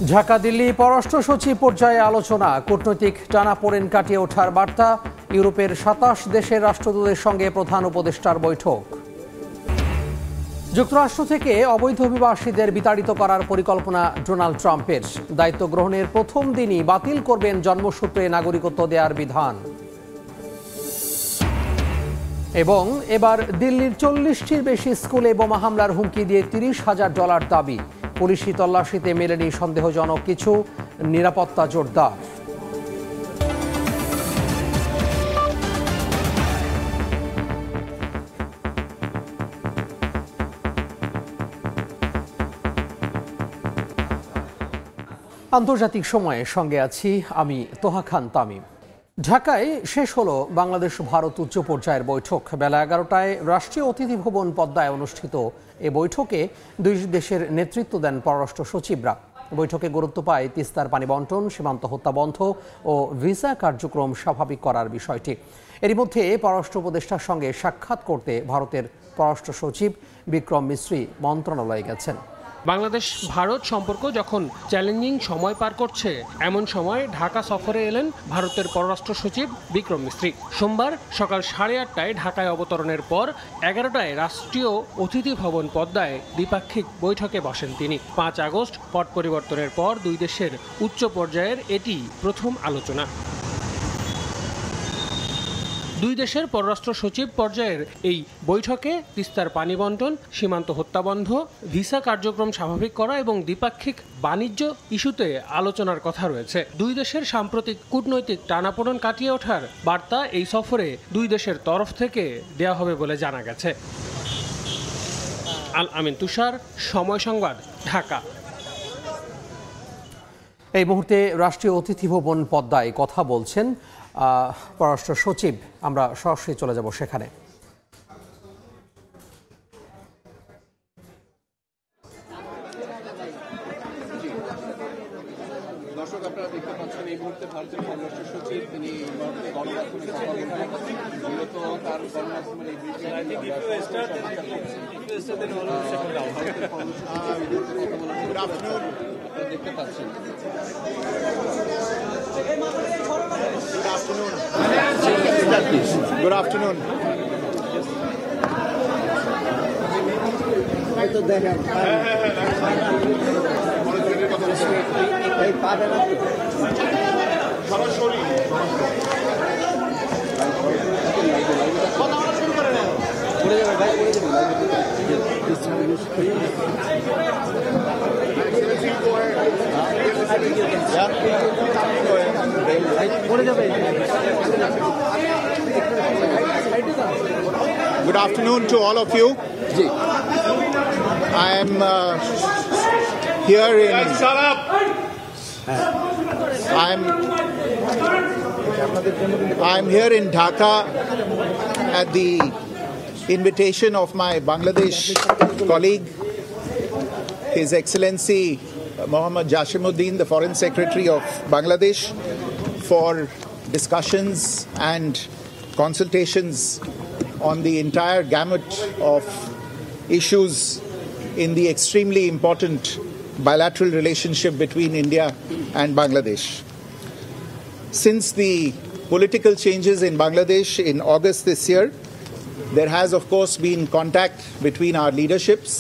ঢাকা দিল্লি পররাষ্ট্র সচিব পর্যায়ে আলোচনা, কূটনৈতিক টানাপোড়েন কাটিয়ে ওঠার বার্তা। ইউরোপের ২৭ দেশের রাষ্ট্রদূতের সঙ্গে প্রধান উপদেষ্টার বৈঠক। যুক্তরাষ্ট্র থেকে অবৈধ অভিবাসীদের বিতাড়িত করার পরিকল্পনা ডোনাল্ড ট্রাম্পের। দায়িত্ব গ্রহণের প্রথম দিনই বাতিল করবেন জন্মসূত্রে নাগরিকত্ব দেওয়ার বিধান। এবং এবার দিল্লির ৪০টির বেশি স্কুলে বোমা হামলার হুমকি দিয়ে $৩০,০০০ দাবি। পুলিশি তল্লাশিতে মেলেনি সন্দেহজনক কিছু, নিরাপত্তা জোরদার। আন্তর্জাতিক সময়ে সঙ্গে আছি আমি তোহা খান তামিম। ঢাকায় শেষ হলো বাংলাদেশ ভারত উচ্চ পর্যায়ের বৈঠক। বেলা ১১টায় রাষ্ট্রীয় অতিথি ভবন পদ্মায় অনুষ্ঠিত এ বৈঠকে দুই দেশের নেতৃত্ব দেন পররাষ্ট্র সচিবরা। বৈঠকে গুরুত্ব পায় তিস্তার পানি বন্টন, সীমান্ত হত্যা বন্ধ ও ভিসা কার্যক্রম স্বাভাবিক করার বিষয়টি। এরই মধ্যে পররাষ্ট্র উপদেষ্টার সঙ্গে সাক্ষাৎ করতে ভারতের পররাষ্ট্র সচিব বিক্রম মিশ্রি মন্ত্রণালয়ে গেছেন। বাংলাদেশ ভারত সম্পর্ক যখন চ্যালেঞ্জিং সময় পার করছে, এমন সময় ঢাকা সফরে এলেন ভারতের পররাষ্ট্র সচিব বিক্রম মিশ্রি। সোমবার সকাল 8:30টায় ঢাকায় অবতরণের পর 11টায় রাষ্ট্রীয় অতিথি ভবন পদ্মায় দ্বিপাক্ষিক বৈঠকে বসেন তিনি। 5 আগস্ট পট পরিবর্তনের পর দুই দেশের উচ্চ পর্যায়ের এটি প্রথম আলোচনা। দুই দেশের পররাষ্ট্র সচিব পর্যায়ের এই বৈঠকে তিস্তার পানি বন্টন, সীমান্ত হত্যা বন্ধ, ভিসা কার্যক্রম স্বাভাবিক করা এবং দ্বিপাক্ষিক বাণিজ্য ইস্যুতে আলোচনার কথা রয়েছে। দুই দেশের সাম্প্রতিক কূটনৈতিক টানাপোড়েন কাটিয়ে ওঠার বার্তা এই সফরে দুই দেশের তরফ থেকে দেওয়া হবে বলে জানা গেছে। আল আমিন তুষার, সময় সংবাদ, ঢাকা। এই মুহূর্তে রাষ্ট্রীয় অতিথি ভবন পদ্মায় কথা বলছেন পররাষ্ট্র সচিব। আমরা সরাসরি চলে যাব সেখানে। দর্শক, আপনারা দেখতে পাচ্ছেন এই মুহূর্তে ভারতের পররাষ্ট্র সচিব তিনি গণমাধ্যমে কথা বলছেন। মূলত তার গণমাধ্যমের এই আপনারা দেখতে পাচ্ছেন। Good afternoon. Good afternoon to all of you. I am here in. Shut up! I'm here in Dhaka at the invitation of my Bangladesh colleague, His Excellency Mohammad Jashimuddin, the Foreign Secretary of Bangladesh, for discussions and consultations on the entire gamut of issues in the extremely important bilateral relationship between India and Bangladesh. Since the political changes in Bangladesh in August this year, there has of course been contact between our leaderships.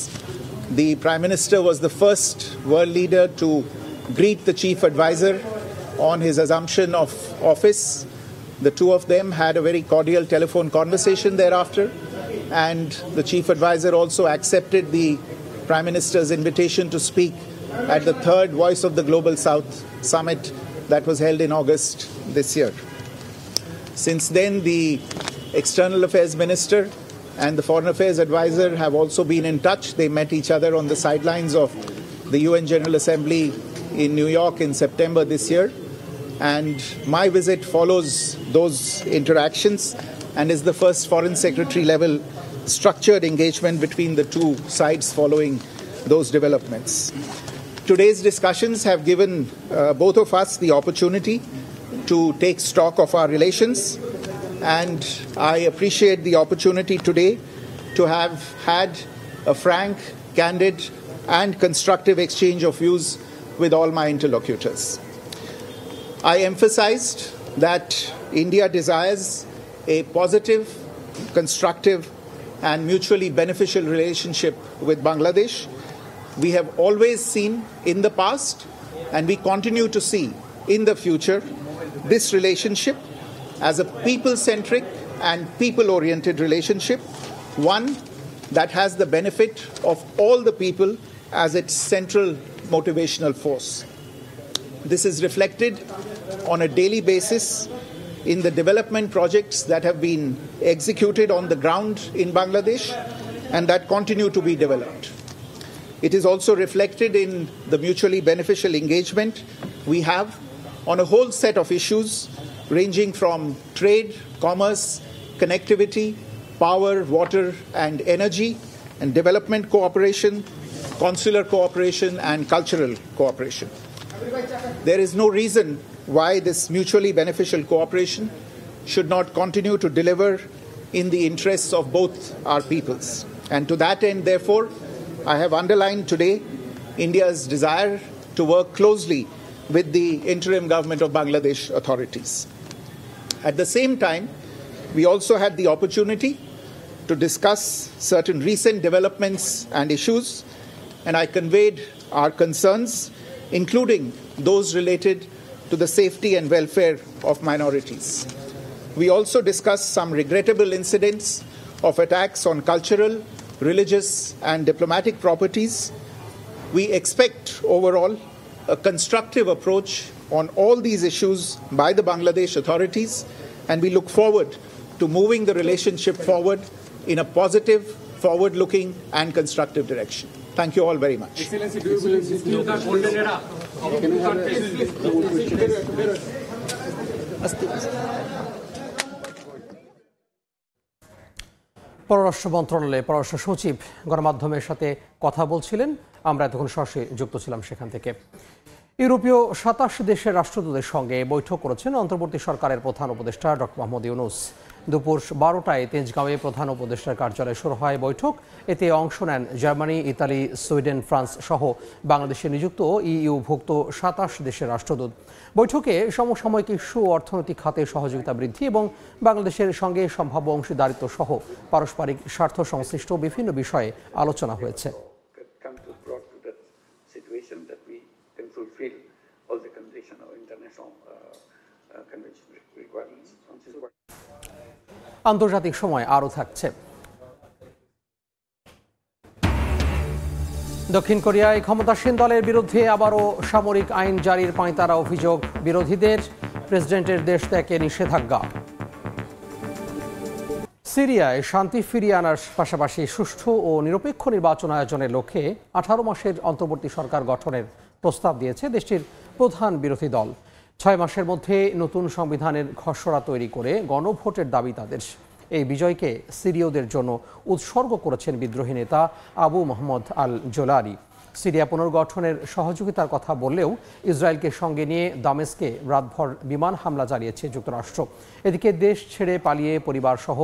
The Prime Minister was the first world leader to greet the Chief Advisor on his assumption of office. The two of them had a very cordial telephone conversation thereafter, and the Chief Advisor also accepted the Prime Minister's invitation to speak at the third Voice of the Global South summit that was held in August this year. Since then, the External Affairs Minister and the Foreign Affairs Advisor have also been in touch. They met each other on the sidelines of the UN General Assembly in New York in September this year. And my visit follows those interactions and is the first Foreign Secretary level structured engagement between the two sides following those developments. Today's discussions have given both of us the opportunity to take stock of our relations, and I appreciate the opportunity today to have had a frank, candid and constructive exchange of views with all my interlocutors. I emphasized that India desires a positive, constructive, and mutually beneficial relationship with Bangladesh. We have always seen in the past, and we continue to see in the future, this relationship as a people-centric and people-oriented relationship, one that has the benefit of all the people as its central motivational force. This is reflected on a daily basis in the development projects that have been executed on the ground in Bangladesh and that continue to be developed. It is also reflected in the mutually beneficial engagement we have on a whole set of issues ranging from trade, commerce, connectivity, power, water and energy, and development cooperation, consular cooperation and cultural cooperation. There is no reason why this mutually beneficial cooperation should not continue to deliver in the interests of both our peoples. And to that end, therefore, I have underlined today India's desire to work closely with the interim government of Bangladesh authorities. At the same time, we also had the opportunity to discuss certain recent developments and issues, and I conveyed our concerns, including those related to the safety and welfare of minorities. We also discussed some regrettable incidents of attacks on cultural, religious, and diplomatic properties. We expect overall a constructive approach on all these issues by the Bangladesh authorities, and we look forward to moving the relationship forward in a positive, forward-looking, and constructive direction. Thank you all very much. পররাষ্ট্র মন্ত্রণালয়ে পররাষ্ট্র সচিব গণমাধ্যমের সাথে কথা বলছিলেন। আমরা এতক্ষণ সরাসরি যুক্ত ছিলাম সেখান থেকে। ইউরোপীয় 27 দেশের রাষ্ট্রদূতের সঙ্গে বৈঠক করেছেন অন্তর্বর্তী সরকারের প্রধান উপদেষ্টা ডক্টর মোহাম্মদ ইউনূস। দুপুর 12টায় তেজগাঁওয়ে প্রধান উপদেষ্টার কার্যালয়ে শুরু হয় বৈঠক। এতে অংশ নেন জার্মানি, ইতালি, সুইডেন, ফ্রান্স সহ বাংলাদেশে নিযুক্ত ইইউভুক্ত 27 দেশের রাষ্ট্রদূত। বৈঠকে সমসাময়িক ইস্যু, অর্থনৈতিক খাতে সহযোগিতা বৃদ্ধি এবং বাংলাদেশের সঙ্গে সম্ভাব্য অংশীদারিত্ব সহ পারস্পরিক স্বার্থ সংশ্লিষ্ট বিভিন্ন বিষয়ে আলোচনা হয়েছে। আন্তর্জাতিক সময় আরও থাকছে। দক্ষিণ কোরিয়ায় ক্ষমতাসীন দলের বিরুদ্ধে আবারও সামরিক আইন জারির পাঁয়তারা অভিযোগ বিরোধীদের, প্রেসিডেন্টের দেশ ত্যাগে নিষেধাজ্ঞা। সিরিয়ায় শান্তি ফিরিয়ে আনার পাশাপাশি সুষ্ঠু ও নিরপেক্ষ নির্বাচন আয়োজনের লক্ষ্যে 18 মাসের অন্তর্বর্তী সরকার গঠনের প্রস্তাব দিয়েছে দেশটির প্রধান বিরোধী দল। 6 মাসের মধ্যে নতুন সংবিধানের খসড়া তৈরি করে গণভোটের দাবি তাদের। এই বিজয়কে সিরীয়দের জন্য উৎসর্গ করেছেন বিদ্রোহী নেতা আবু মোহাম্মদ আল জোলারি। সিরিয়া পুনর্গঠনের সহযোগিতার কথা বললেও ইসরায়েলকে সঙ্গে নিয়ে দামেস্কে রাতভর বিমান হামলা চালিয়েছে যুক্তরাষ্ট্র। এদিকে দেশ ছেড়ে পালিয়ে পরিবারসহ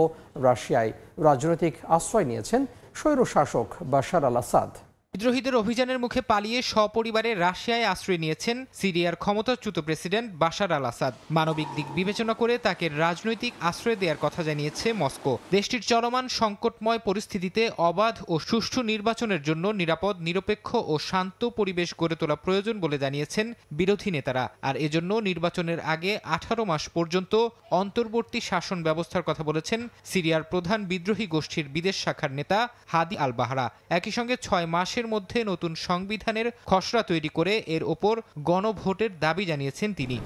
রাশিয়ায় রাজনৈতিক আশ্রয় নিয়েছেন স্বৈরশাসক বাশার আল আসাদ। বিদ্রোহীদের অভিযানের মুখে পালিয়ে সপরিবারে রাশিয়ায় আশ্রয় নিয়েছেন সিরিয়ার ক্ষমতাচ্যুত প্রেসিডেন্ট বাশার আল আসাদ। মানবিক দিক বিবেচনা করে তাকে রাজনৈতিক আশ্রয় দেওয়ার কথা জানিয়েছে মস্কো। দেশটির চলমান সংকটময় পরিস্থিতিতে অবাধ ও সুষ্ঠু নির্বাচনের জন্য নিরাপদ, নিরপেক্ষ ও শান্ত পরিবেশ গড়ে তোলা প্রয়োজন বলে জানিয়েছেন বিরোধী নেতারা। আর এজন্য নির্বাচনের আগে 18 মাস পর্যন্ত অন্তর্বর্তী শাসন ব্যবস্থার কথা বলেছেন সিরিয়ার প্রধান বিদ্রোহী গোষ্ঠীর বিদেশ শাখার নেতা হাদি আল বাহরা। একই সঙ্গে 6 মাসের মধ্যে নতুন সংবিধানের খসড়া তৈরি করে এর ওপর গণভোটের দাবি জানিয়েছেন তিনি।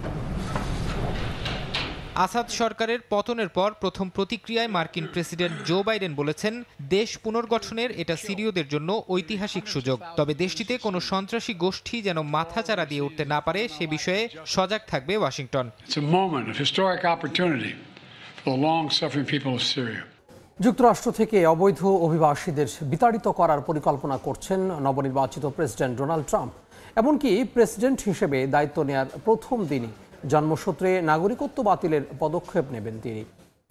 আসাদ সরকারের পতনের পর প্রথম প্রতিক্রিয়ায় মার্কিন প্রেসিডেন্ট জো বাইডেন বলেছেন, দেশ পুনর্গঠনের এটা সিরীয়দের জন্য ঐতিহাসিক সুযোগ। তবে দেশটিতে কোনো সন্ত্রাসী গোষ্ঠী যেন মাথাচাড়া দিয়ে উঠতে না পারে সে বিষয়ে সজাগ থাকবে ওয়াশিংটন। যুক্তরাষ্ট্র থেকে অবৈধ অভিবাসীদের বিতাড়িত করার পরিকল্পনা করছেন নবনির্বাচিত প্রেসিডেন্ট ডোনাল্ড ট্রাম্প। এমনকি প্রেসিডেন্ট হিসেবে দায়িত্ব নেয়ার প্রথম দিনই জন্মসূত্রে নাগরিকত্ব বাতিলের পদক্ষেপ নেবেন তিনি।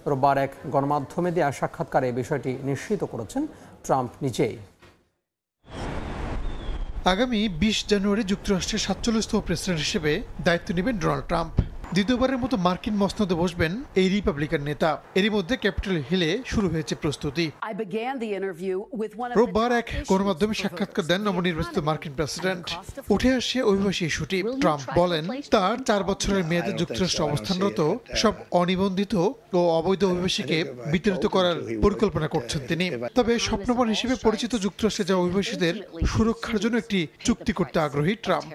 রোববার এক গণমাধ্যমে দেয়া সাক্ষাৎকারে বিষয়টি নিশ্চিত করেছেন ট্রাম্প নিজেই। আগামী 20 জানুয়ারি যুক্তরাষ্ট্রের 47তম প্রেসিডেন্ট হিসেবে দায়িত্ব নেবেন ডোনাল্ড ট্রাম্প। দ্বিতীয়বারের মতো মার্কিন মসনদে বসবেন এই রিপাবলিকান নেতা। এরই মধ্যে ক্যাপিটল হিলে শুরু হয়েছে প্রস্তুতি। রোববার এক গণমাধ্যমে সাক্ষাৎকার দেন নবনির্বাচিত মার্কিন প্রেসিডেন্ট। উঠে আসে অভিবাসী ইস্যুটি। ট্রাম্প বলেন, তার 4 বছরের মেয়াদে যুক্তরাষ্ট্রে অবস্থানরত সব অনিবন্ধিত ও অবৈধ অভিবাসীকে বিতাড়িত করার পরিকল্পনা করছেন তিনি। তবে স্বপ্নবান হিসেবে পরিচিত যুক্তরাষ্ট্রে যাওয়া অভিবাসীদের সুরক্ষার জন্য একটি চুক্তি করতে আগ্রহী ট্রাম্প।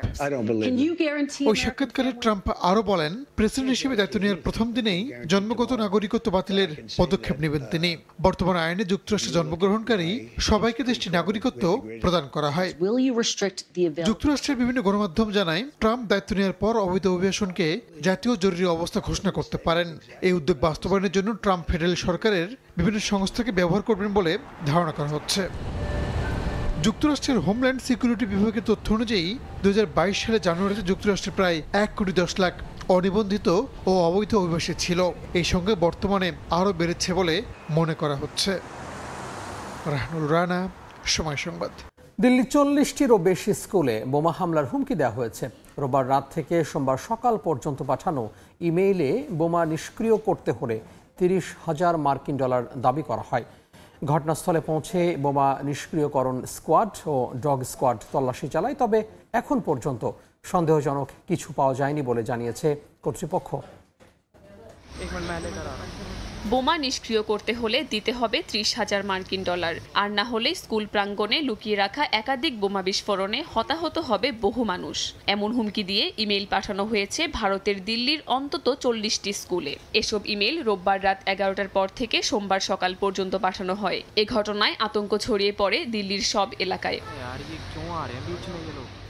ওই সাক্ষাৎকারে ট্রাম্প আরো বলেন, প্রেসিডেন্ট হিসেবে দায়িত্ব নেওয়ার প্রথম দিনেই জন্মগত নাগরিকত্ব বাতিলের পদক্ষেপ নেবেন তিনি। বর্তমান আইনে যুক্তরাষ্ট্রে জন্মগ্রহণকারী সবাইকে দেশটির নাগরিকত্ব প্রদান করা হয়। যুক্তরাষ্ট্রের বিভিন্ন গণমাধ্যম জানায়, ট্রাম্প দায়িত্ব নেওয়ার পর অবৈধ অভিবাসনকে জাতীয় জরুরি অবস্থা ঘোষণা করতে পারেন। এই উদ্যোগ বাস্তবায়নের জন্য ট্রাম্প ফেডারেল সরকারের বিভিন্ন সংস্থাকে ব্যবহার করবেন বলে ধারণা করা হচ্ছে। যুক্তরাষ্ট্রের হোমল্যান্ড সিকিউরিটি বিভাগের তথ্য অনুযায়ী 2022 সালের জানুয়ারিতে যুক্তরাষ্ট্রে প্রায় 1,10,00,000 অনিবন্ধিত ও অবৈধ অভিবাসী ছিল। এই সঙ্গে বর্তমানে আরও বেড়েছে বলে মনে করা হচ্ছে। রাহানুল রানা, সময় সংবাদ। দিল্লি 40টিরও বেশি স্কুলে বোমা হামলার হুমকি দেওয়া হয়েছে। রোববার রাত থেকে সোমবার সকাল পর্যন্ত পাঠানো ইমেইলে বোমা নিষ্ক্রিয় করতে হলে 30,000 মার্কিন ডলার দাবি করা হয়। ঘটনাস্থলে পৌঁছে বোমা নিষ্ক্রিয়করণ স্কোয়াড ও ডগ স্কোয়াড তল্লাশি চালায়, তবে এখন পর্যন্ত সন্দেহজনক কিছু পাওয়া যায়নি বলে জানিয়েছে কর্তৃপক্ষ। বোমা নিষ্ক্রিয় করতে হলে দিতে হবে 30,000 মার্কিন ডলার, আর না হলে স্কুল প্রাঙ্গণে লুকিয়ে রাখা একাধিক বোমা বিস্ফোরণে হতাহত হবে বহু মানুষ। এমন হুমকি দিয়ে ইমেইল পাঠানো হয়েছে ভারতের দিল্লির অন্তত 40টি স্কুলে। এসব ইমেইল রোববার রাত 11টার পর থেকে সোমবার সকাল পর্যন্ত পাঠানো হয়। এ ঘটনায় আতঙ্ক ছড়িয়ে পড়ে দিল্লির সব এলাকায়।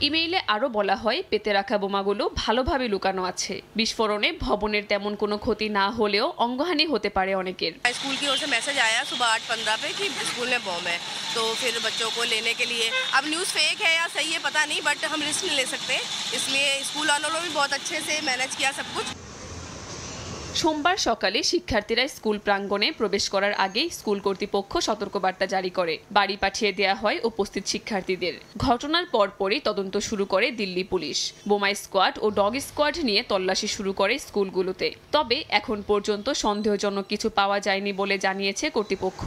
ইমেইলে আরও বলা হয়, পেতে রাখা বোমাগুলো ভালোভাবে লুকানো আছে। বিস্ফোরণে ভবনের তেমন কোনো ক্ষতি না হলেও অঙ্গহানি হতে পারে অনেকের। स्कूल की ओर से मैसेज आया सुबह 8:15 पे कि स्कूल में बम है, तो फिर बच्चों को लेने के लिए, अब न्यूज़ फेक है या सही है पता नहीं, बट हम रिस्क नहीं ले सकते, इसलिए स्कूल वालों ने भी बहुत अच्छे से मैनेज किया सब कुछ। সোমবার সকালে শিক্ষার্থীরা স্কুল প্রাঙ্গণে প্রবেশ করার আগেই স্কুল কর্তৃপক্ষ সতর্কবার্তা জারি করে বাড়ি পাঠিয়ে দেওয়া হয় উপস্থিত শিক্ষার্থীদের। ঘটনার পরপরই তদন্ত শুরু করে দিল্লি পুলিশ। বোমা স্কোয়াড ও ডগ স্কোয়াড নিয়ে তল্লাশি শুরু করে স্কুলগুলোতে। তবে এখন পর্যন্ত সন্দেহজনক কিছু পাওয়া যায়নি বলে জানিয়েছে কর্তৃপক্ষ।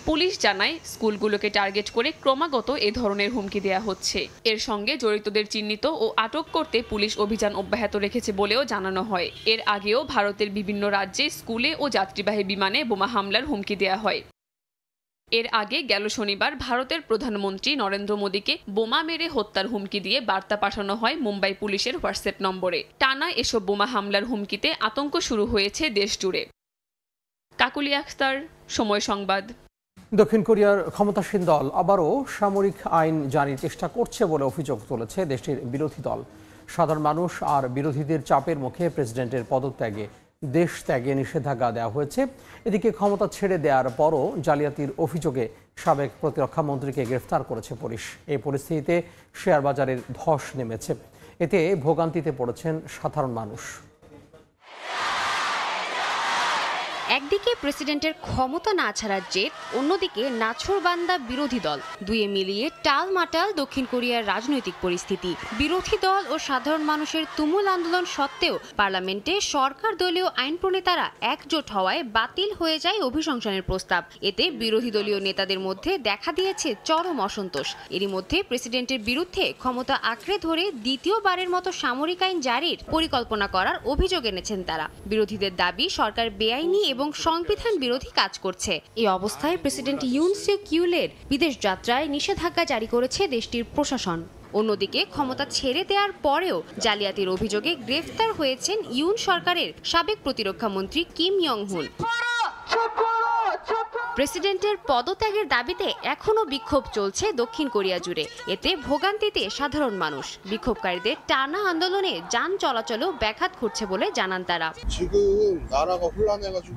পুলিশ জানায়, স্কুলগুলোকে টার্গেট করে ক্রমাগত এ ধরনের হুমকি দেওয়া হচ্ছে। এর সঙ্গে জড়িতদের চিহ্নিত ও আটক করতে পুলিশ অভিযান অব্যাহত রেখেছে বলেও জানানো হয়। এর আগেও ভারতের বিভিন্ন রাজ্যে স্কুলে ও যাত্রীবাহী বিমানে বোমা হামলার হুমকি দেওয়া হয়। এর আগে গেল শনিবার ভারতের প্রধানমন্ত্রী নরেন্দ্র মোদীকে বোমা মেরে হত্যার হুমকি দিয়ে বার্তা পাঠানো হয় মুম্বাই পুলিশের হোয়াটসঅ্যাপ নম্বরে। টানা এসব বোমা হামলার হুমকিতে আতঙ্ক শুরু হয়েছে দেশ জুড়ে। কাকুলি আখতার, সময় সংবাদ। দক্ষিণ কোরিয়ার ক্ষমতাসীন দল আবারও সামরিক আইন জারির চেষ্টা করছে বলে অভিযোগ তুলেছে দেশটির বিরোধী দল। সাধারণ মানুষ আর বিরোধীদের চাপের মুখে প্রেসিডেন্টের পদত্যাগে দেশ ত্যাগে নিষেধাজ্ঞা দেওয়া হয়েছে। এদিকে ক্ষমতা ছেড়ে দেওয়ার পরও জালিয়াতির অভিযোগে সাবেক প্রতিরক্ষা মন্ত্রীকে গ্রেফতার করেছে পুলিশ। এই পরিস্থিতিতে শেয়ার বাজারের ধস নেমেছে। এতে ভোগান্তিতে পড়েছেন সাধারণ মানুষ। একদিকে প্রেসিডেন্টের ক্ষমতা না ছাড়ার জেদ, অন্যদিকে নাছোড়বান্দা বিরোধী দল, দুয়ে মিলিয়ে টালমাটাল দক্ষিণ কোরিয়ার রাজনৈতিক পরিস্থিতি। বিরোধী দল ও সাধারণ মানুষের তুমুল আন্দোলন সত্ত্বেও পার্লামেন্টে সরকার দলীয় আইন প্রণেতারা একজোট হওয়ায় বাতিল হয়ে যায় অভিশংসনের প্রস্তাব। এতে বিরোধী দলীয় নেতাদের মধ্যে দেখা দিয়েছে চরম অসন্তোষ। এরই মধ্যে প্রেসিডেন্টের বিরুদ্ধে ক্ষমতা আঁকড়ে ধরে দ্বিতীয়বারের মতো সামরিক আইন জারির পরিকল্পনা করার অভিযোগ এনেছেন তারা। বিরোধীদের দাবি, সরকার বেআইনি এবং সংবিধান বিরোধী কাজ করছে। এই অবস্থায় প্রেসিডেন্ট ইউন সুক ইউলের বিদেশ যাত্রায় নিষেধাজ্ঞা জারি করেছে দেশটির প্রশাসন। অন্যদিকে ক্ষমতা ছেড়ে দেওয়ার পরেও জালিয়াতির অভিযোগে গ্রেফতার হয়েছেন ইউন সরকারের সাবেক প্রতিরক্ষা মন্ত্রী কিম ইয়ং হুন। প্রেসিডেন্টের পদত্যাগের দাবিতে এখনো বিক্ষোভ চলছে দক্ষিণ কোরিয়া জুড়ে। এতে ভোগান্তিতে সাধারণ মানুষ। বিক্ষোভকারীদের টানা আন্দোলনে যান চলাচলেও ব্যাঘাত ঘটছে বলে জানান তারা।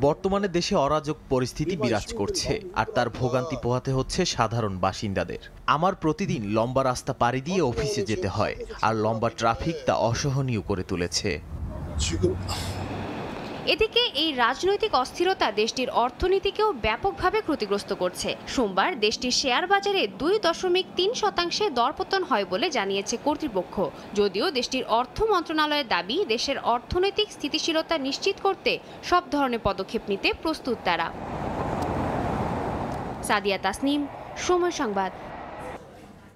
বর্তমানে দেশে অরাজক পরিস্থিতি বিরাজ করছে, আর তার ভোগান্তি পোহাতে হচ্ছে সাধারণ বাসিন্দাদের। আমার প্রতিদিন লম্বা রাস্তা পাড়ি দিয়ে অফিসে যেতে হয়, আর লম্বা ট্রাফিক তা অসহনীয় করে তুলেছে। এদিকে এই রাজনৈতিক অস্থিরতা দেশটির অর্থনীতিকেও ব্যাপকভাবে ক্ষতিগ্রস্ত করছে। সোমবার দেশটির শেয়ার বাজারে 2.3% দরপতন হয় বলে জানিয়েছে কর্তৃপক্ষ। যদিও দেশটির অর্থ মন্ত্রণালয়ের দাবি, দেশের অর্থনৈতিক স্থিতিশীলতা নিশ্চিত করতে সব ধরনের পদক্ষেপ নিতে প্রস্তুত তারা। সাদিয়া তাসনিম, সময় সংবাদ।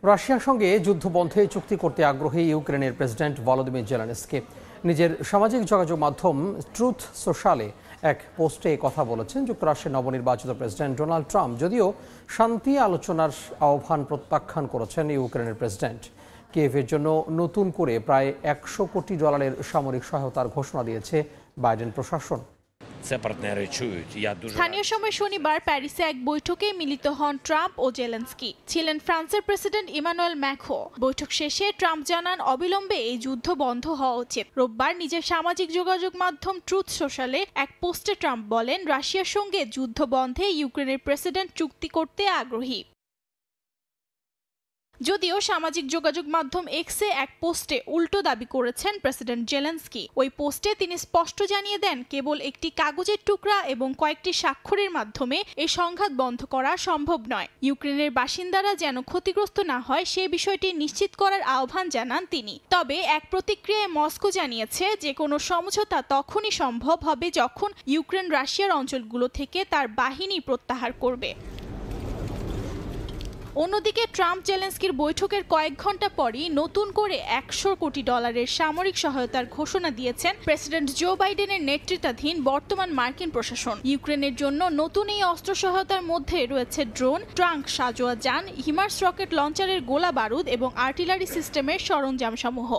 রাশিয়ার সঙ্গে যুদ্ধ বন্ধে চুক্তি করতে আগ্রহী ইউক্রেনের প্রেসিডেন্ট ভলোদিমির জেলেনস্কি নিজের সামাজিক যোগাযোগ মাধ্যম ট্রুথ সোশ্যালে এক পোস্টে কথা বলেছেন যুক্তরাষ্ট্রের নবনির্বাচিত প্রেসিডেন্ট ডোনাল্ড ট্রাম্প। যদিও শান্তি আলোচনার আহ্বান প্রত্যাখ্যান করেছেন ইউক্রেনের প্রেসিডেন্ট। কিয়েভের জন্য নতুন করে প্রায় $100 কোটি সামরিক সহায়তার ঘোষণা দিয়েছে বাইডেন প্রশাসন। স্থানীয় সময় শনিবার প্যারিসে এক বৈঠকে মিলিত হন ট্রাম্প ও জেলেনস্কি। ছিলেন ফ্রান্সের প্রেসিডেন্ট ইমানুয়েল ম্যাক্রো। বৈঠক শেষে ট্রাম্প জানান অবিলম্বে এই যুদ্ধ বন্ধ হওয়া উচিত। রোববার নিজের সামাজিক যোগাযোগ মাধ্যম ট্রুথ সোশ্যালে এক পোস্টে ট্রাম্প বলেন, রাশিয়ার সঙ্গে যুদ্ধ বন্ধে ইউক্রেনের প্রেসিডেন্ট চুক্তি করতে আগ্রহী। যদিও সামাজিক যোগাযোগ মাধ্যম এক্সে এক পোস্টে উল্টো দাবি করেছেন প্রেসিডেন্ট জেলেনস্কি। ওই পোস্টে তিনি স্পষ্ট জানিয়ে দেন, কেবল একটি কাগজের টুকরা এবং কয়েকটি স্বাক্ষরের মাধ্যমে এই সংঘাত বন্ধ করা সম্ভব নয়। ইউক্রেনের বাসিন্দারা যেন ক্ষতিগ্রস্ত না হয় সে বিষয়টি নিশ্চিত করার আহ্বান জানান তিনি। তবে এক প্রতিক্রিয়ায় মস্কো জানিয়েছে যে কোনো সমঝোতা তখনই সম্ভব হবে যখন ইউক্রেন রাশিয়ার অঞ্চলগুলো থেকে তার বাহিনী প্রত্যাহার করবে। অন্যদিকে ট্রাম্প জেলেনস্কির বৈঠকের কয়েক ঘন্টা পরই নতুন করে $100 কোটি সামরিক সহায়তার ঘোষণা দিয়েছেন প্রেসিডেন্ট জো বাইডেনের নেতৃত্বাধীন বর্তমান মার্কিন প্রশাসন। ইউক্রেনের জন্য নতুন এই অস্ত্র সহায়তার মধ্যে রয়েছে ড্রোন, ট্রাঙ্ক, সাঁজোয়া যান, হিমার্স রকেট লঞ্চারের গোলা বারুদ এবং আর্টিলারি সিস্টেমের সরঞ্জামসমূহ।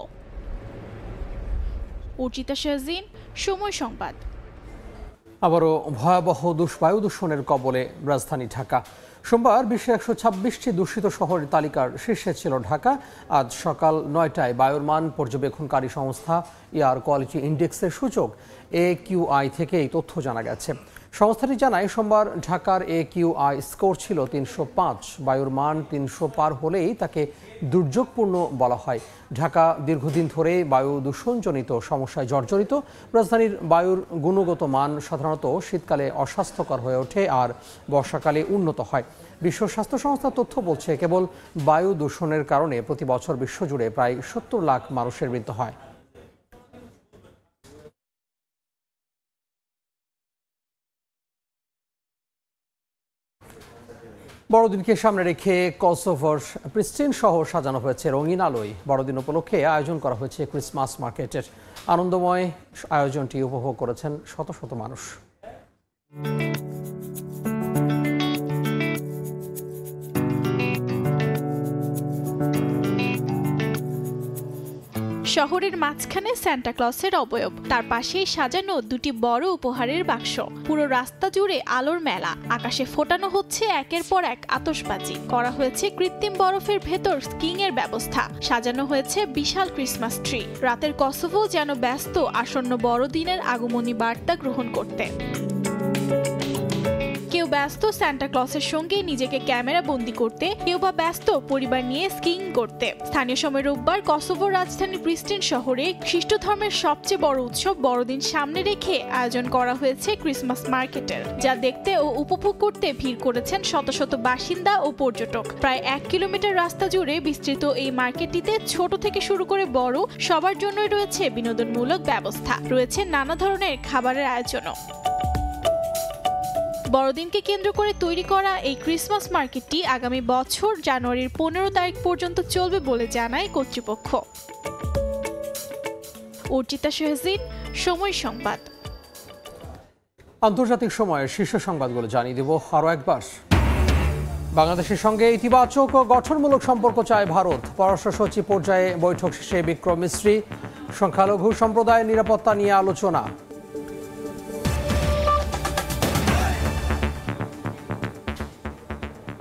অর্চিতা শাহজিন, সময় সংবাদ। আবারও ভয়াবহ বায়ু দূষণের কবলে রাজধানী ঢাকা। সোমবার বিশ্বের 126টি দূষিত শহরের তালিকার শীর্ষে ছিল ঢাকা। আজ সকাল 9টায় বায়ুর মান পর্যবেক্ষণকারী সংস্থা এয়ার কোয়ালিটি ইন্ডেক্সের সূচক AQI থেকে এই তথ্য জানা গেছে। সংস্থাটি জানায়, সোমবার ঢাকার AQI স্কোর ছিল 305। বায়ুর মান 300 পার হলেই তাকে দুর্যোগপূর্ণ বলা হয়। ঢাকা দীর্ঘদিন ধরে বায়ু দূষণজনিত সমস্যায় জর্জরিত। রাজধানীর বায়ুর গুণগত মান সাধারণত শীতকালে অস্বাস্থ্যকর হয়ে ওঠে আর বর্ষাকালে উন্নত হয়। বিশ্ব স্বাস্থ্য সংস্থার তথ্য বলছে, কেবল বায়ু দূষণের কারণে প্রতি বছর বিশ্বজুড়ে প্রায় 70 লাখ মানুষের মৃত্যু হয়। বড়দিনকে সামনে রেখে কসোভোর প্রিস্টিন শহর সাজানো হয়েছে রঙিন আলোয়। বড়দিন উপলক্ষে আয়োজন করা হয়েছে ক্রিসমাস মার্কেটের। আনন্দময় আয়োজনটি উপভোগ করেছেন শত শত মানুষ। শহরের মাঝখানে সান্টা ক্লসের অবয়ব, তার পাশেই সাজানো দুটি বড় উপহারের বাক্স। পুরো রাস্তা জুড়ে আলোর মেলা, আকাশে ফোটানো হচ্ছে একের পর এক আতশবাজি। করা হয়েছে কৃত্রিম বরফের ভেতর স্কিং এর ব্যবস্থা, সাজানো হয়েছে বিশাল ক্রিসমাস ট্রি। রাতের কসোভো যেন ব্যস্ত আসন্ন বড়দিনের আগমনী বার্তা গ্রহণ করতে। কেউ ব্যস্ত সান্টা ক্লসের সঙ্গে নিজেকে ক্যামেরা বন্দি করতে, কেউ বা ব্যস্ত পরিবার নিয়ে স্কিইং করতে। স্থানীয় সময় রোববার কসোভোর রাজধানী প্রিস্টিন শহরে খ্রিস্ট ধর্মের সবচেয়ে বড় উৎসব বড়দিন সামনে রেখে আয়োজন করা হয়েছে ক্রিসমাস মার্কেটের, যা দেখতে ও উপভোগ করতে ভিড় করেছেন শত শত বাসিন্দা ও পর্যটক। প্রায় 1 কিলোমিটার রাস্তা জুড়ে বিস্তৃত এই মার্কেটটিতে ছোট থেকে শুরু করে বড় সবার জন্যই রয়েছে বিনোদনমূলক ব্যবস্থা, রয়েছে নানা ধরনের খাবারের আয়োজনও। বড়দিনকে কেন্দ্র করে তৈরি করা এই ক্রিসমাস মার্কেটটি আগামী বছর জানুয়ারির 15 তারিখ পর্যন্ত চলবে বলে জানায় কর্তৃপক্ষ। অর্চিতা শাহজিন, সময় সংবাদ। আন্তর্জাতিক সময়ের শীর্ষ সংবাদগুলো জানিয়ে দেব আরও একবার। বাংলাদেশের সঙ্গে ইতিবাচক ও গঠনমূলক সম্পর্ক চায় ভারত। পররাষ্ট্র সচিব পর্যায়ে বৈঠক শেষে বিক্রম মিস্ত্রি। সংখ্যালঘু সম্প্রদায়ের নিরাপত্তা নিয়ে আলোচনা।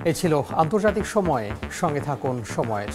এ ছিল আন্তর্জাতিক সময়ে। সঙ্গে থাকুন সময়ের।